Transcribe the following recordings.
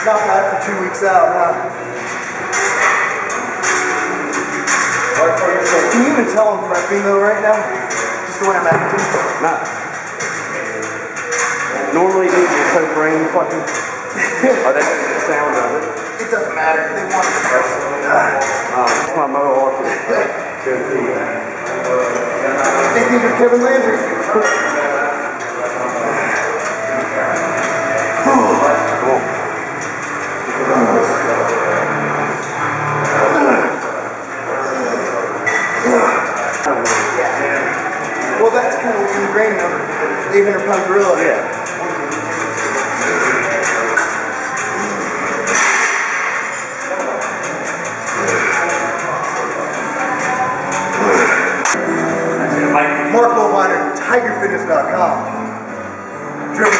Not bad for 2 weeks out, huh? Can you even tell I'm prepping though right now? Just the way I'm acting? Nah. Normally these are so brain fucking. Are they the sound of it? It doesn't matter. They want it to press. That's my mohawk. They think you're Kevin Landry. Well, that's kind of ingrained in them. 800-pound gorilla. Yeah. Marc Lobliner, TigerFitness.com. Driven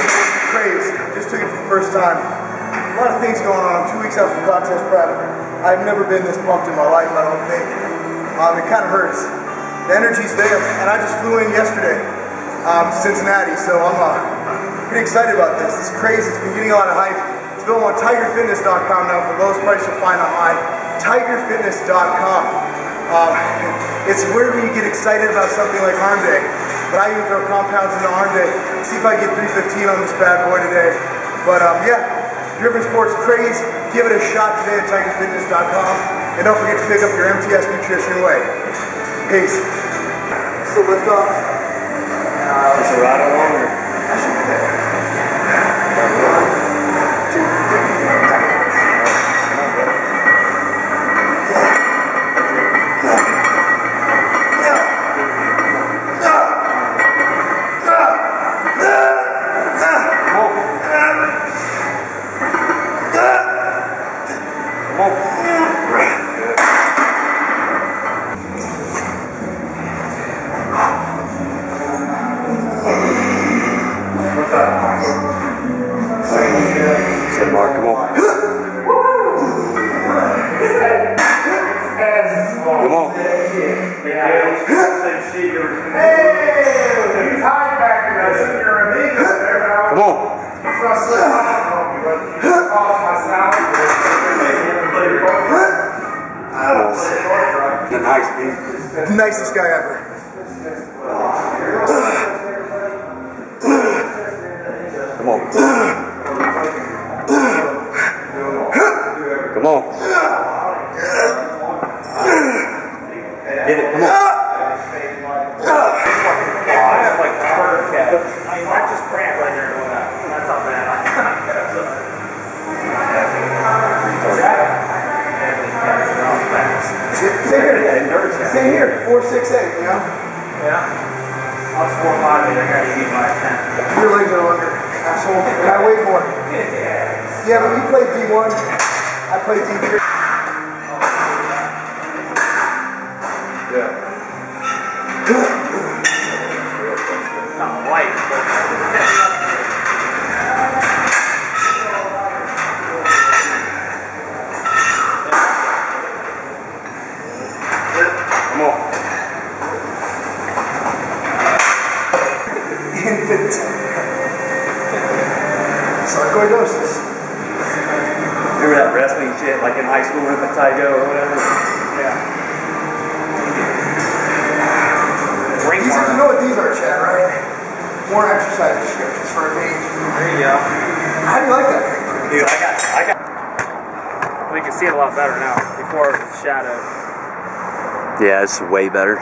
Craze, just took it for the first time. A lot of things going on. I'm 2 weeks out from contest prep. I've never been this pumped in my life, I don't think. It kind of hurts. The energy's there, and I just flew in yesterday to Cincinnati, so I'm pretty excited about this. This Craze, it's been getting a lot of hype. It's available on TigerFitness.com now for the lowest price you'll find online. TigerFitness.com. It's weird when you get excited about something like arm day, but I even throw compounds into arm day. See if I get 315 on this bad boy today. But yeah, Driven Sports Craze, give it a shot today at TigerFitness.com, and don't forget to pick up your MTS Nutrition Whey. Peace. So lift off. It's a ride along. I should be there. Mark, come on. Come on. Come on. The nicest guy ever. Come on. Come on. Get it, come on. I have like a bird cat. I mean, I just cramp right there doing that. That's not bad. Stay here, 4'6'8", you know? Yeah. I was 4'5", I got to eat my 10. Your legs are longer, asshole. And I weigh more. Yeah, but you played D1. I played D3. Yeah. Not white. Come on. Infant. Sarcoidosis. Remember that wrestling shit, like in high school with the Taigo or whatever? Yeah. You know what these are, Chad, right? More exercise descriptions for a game. There you go. How do you like that? Dude, I got. We can see it a lot better now. Before it was shadowed. Yeah, it's way better.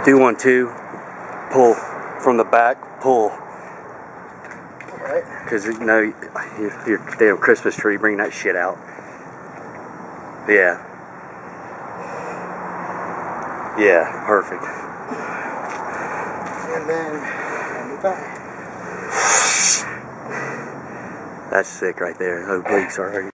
Do 1, 2, pull from the back, pull. Because you know your damn Christmas tree, bring that shit out. Yeah. Yeah, perfect. And then back. That's sick right there. Obliques are